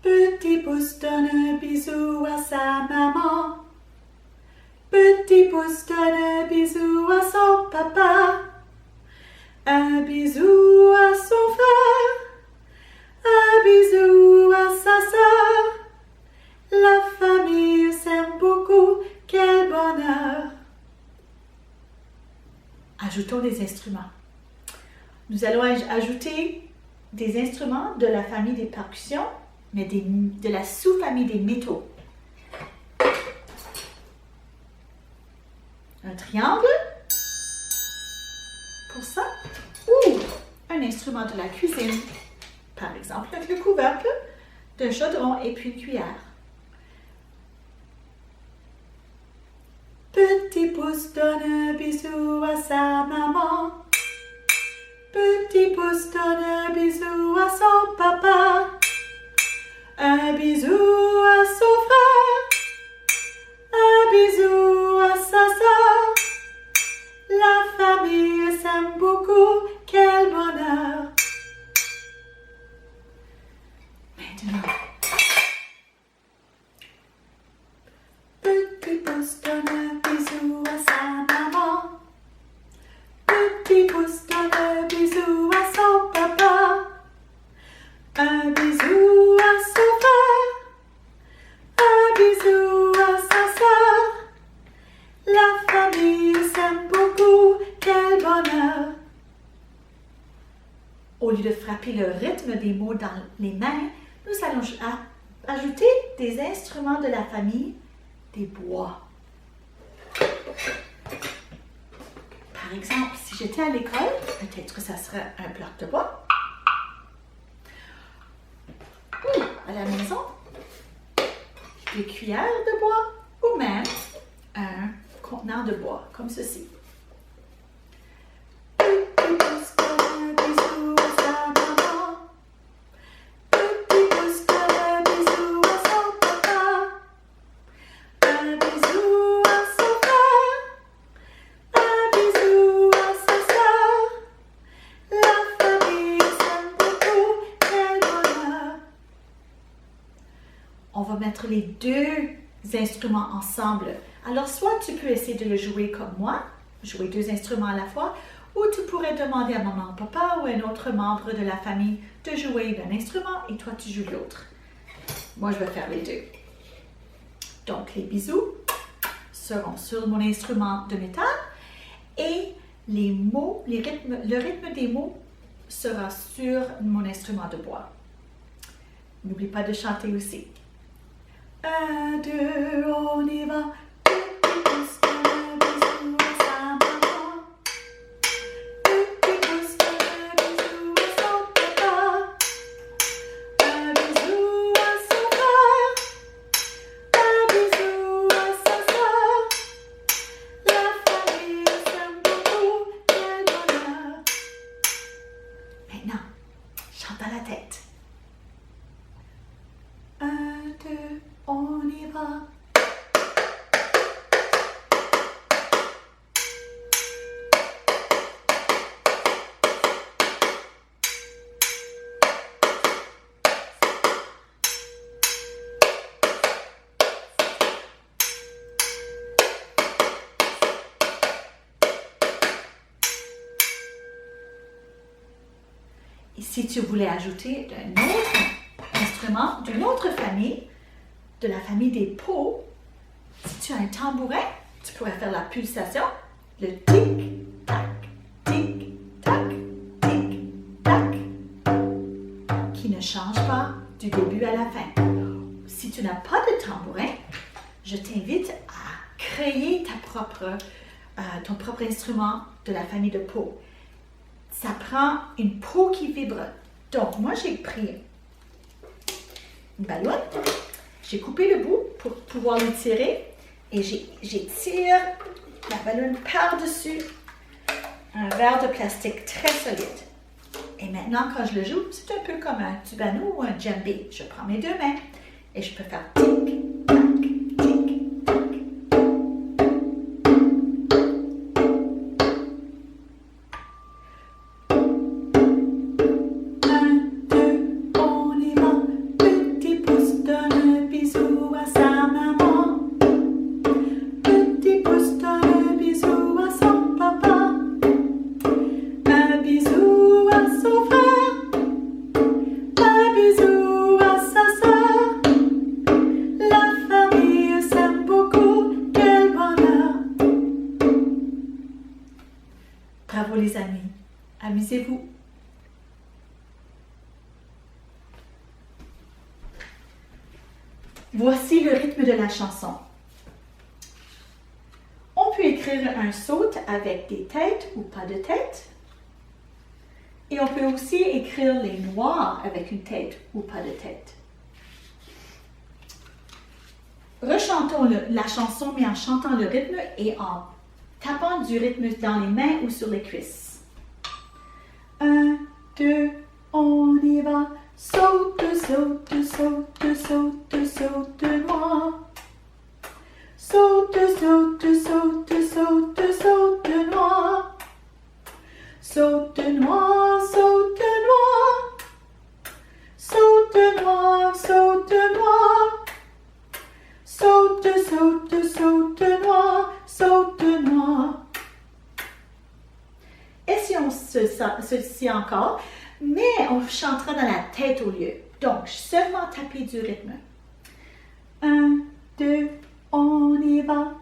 Petit pouce donne un bisou à sa maman. Petit pouce donne un bisou à son papa. Un bisou à son frère. Un bisou à sa sœur. La famille s'aime beaucoup. Quel bonheur! Ajoutons des instruments. Nous allons ajouter des instruments de la famille des percussions, mais de la sous-famille des métaux. Un triangle pour ça, ou un instrument de la cuisine, par exemple avec le couvercle d'un chaudron et puis une cuillère. Petit pouce donne un bisou à sa maman. Petit pouce donne un bisou à son papa. Un bisou à son frère. Un bisou à sa sœur. La famille s'aime beaucoup. Quel bonheur! Maintenant, petit pouce donne un bisou à sa maman. Petit pouce donne un bisou à son papa. Un bisou à son frère. Un bisou à sa sœur. La famille s'aime beaucoup. Quel bonheur! Au lieu de frapper le rythme des mots dans les mains, nous allons ajouter des instruments de la famille des bois. Par exemple, si j'étais à l'école, peut-être que ça serait un bloc de bois. Ou à la maison, des cuillères de bois ou même un contenant de bois comme ceci. Petit pouce donne un bisou à sa maman. Petit pouce donne un bisou à son papa. Un bisou à son frère. Un bisou à sa sœur. La famille s'aime beaucoup. Quel bonheur! On va mettre les deux instruments ensemble. Alors, soit tu peux essayer de le jouer comme moi, jouer deux instruments à la fois, ou tu pourrais demander à maman, papa ou un autre membre de la famille de jouer d'un instrument et toi tu joues l'autre. Moi, je vais faire les deux. Donc, les bisous seront sur mon instrument de métal et les mots, le rythme des mots sera sur mon instrument de bois. N'oublie pas de chanter aussi. 1, 2, on y va. Petit pouce donne un bisou à sa maman. Petit pouce donne un bisou à son papa. Un bisou à son frère. Un bisou à sa sœur. La famille s'aime beaucoup. Quel bonheur! Maintenant, chante à la tête. 1, 2, on y va. Et si tu voulais ajouter un autre instrument d'une autre famille, de la famille des pots, si tu as un tambourin, tu pourrais faire la pulsation, le tic-tac, tic-tac, tic-tac, qui ne change pas du début à la fin. Si tu n'as pas de tambourin, je t'invite à créer ton propre instrument de la famille de pots. Ça prend une peau qui vibre. Donc, moi, j'ai pris une ballon, j'ai coupé le bout pour pouvoir l'étirer et j'étire la ballon par-dessus un verre de plastique très solide. Et maintenant, quand je le joue, c'est un peu comme un tubano ou un djembé. Je prends mes deux mains et je peux faire tic-tac, tic-tac. Bravo les amis, amusez-vous. Voici le rythme de la chanson. On peut écrire un saute avec des têtes ou pas de tête. Et on peut aussi écrire les noirs avec une tête ou pas de tête. Rechantons la chanson, mais en chantant le rythme et en tapant du rythme dans les mains ou sur les cuisses. 1, 2, on y va. Saute, saute, saute, saute, saute, noir. Saute, saute, saute, saute, saute, noir. Saute noir, saute noir. Saute noir, saute noir. Saute, saute, saute noir, saute noir. Essayons ceci encore, mais on chantera dans la tête au lieu. Donc, seulement taper du rythme. 1, 2, on y va.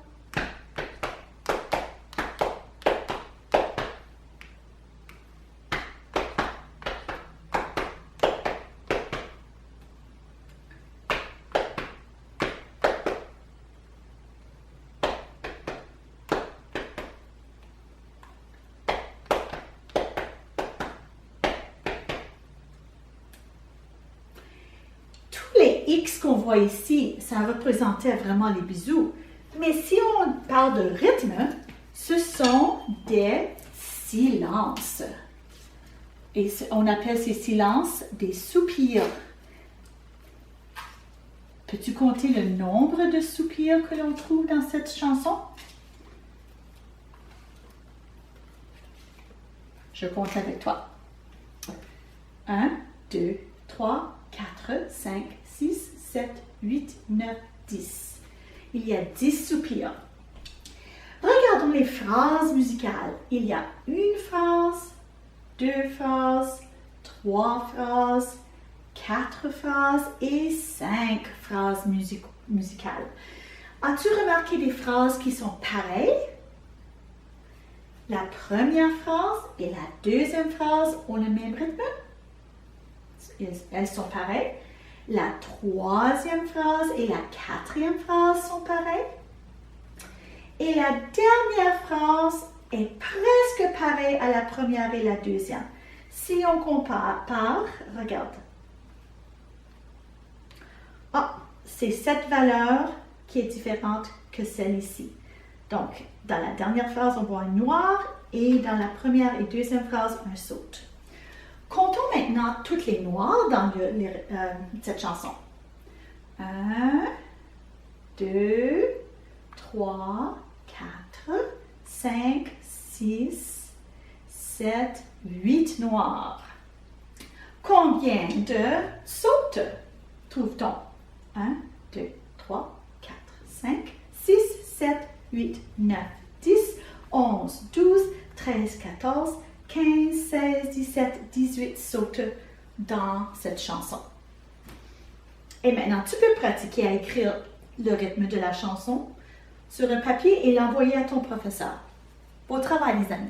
Les X qu'on voit ici, ça représentait vraiment les bisous. Mais si on parle de rythme, ce sont des silences. Et on appelle ces silences des soupirs. Peux-tu compter le nombre de soupirs que l'on trouve dans cette chanson? Je compte avec toi. 1, 2, 3, 4, 5, 6, 7, 8, 9, 10. Il y a 10 soupirs. Regardons les phrases musicales. Il y a une phrase, 2 phrases, 3 phrases, 4 phrases et 5 phrases musicales. As-tu remarqué des phrases qui sont pareilles? La première phrase et la deuxième phrase ont le même rythme? Elles sont pareilles. La troisième phrase et la quatrième phrase sont pareilles. Et la dernière phrase est presque pareille à la première et la deuxième. Si on compare, regarde. C'est cette valeur qui est différente que celle ici. Donc, dans la dernière phrase, on voit un noir et dans la première et deuxième phrase, un saute. Comptons maintenant toutes les noirs dans cette chanson. 1, 2, 3, 4, 5, 6, 7, 8 noirs. Combien de sautes trouve-t-on? 1, 2, 3, 4, 5, 6, 7, 8, 9, 10, 11, 12, 13, 14, 15, 16, 17, 18 sautes dans cette chanson. Et maintenant, tu peux pratiquer à écrire le rythme de la chanson sur un papier et l'envoyer à ton professeur. Beau travail, les amis!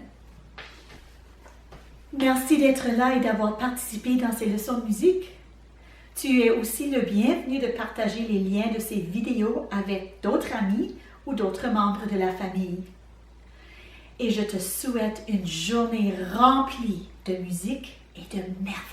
Merci d'être là et d'avoir participé dans ces leçons de musique. Tu es aussi le bienvenu de partager les liens de ces vidéos avec d'autres amis ou d'autres membres de la famille. Et je te souhaite une journée remplie de musique et de merveilles.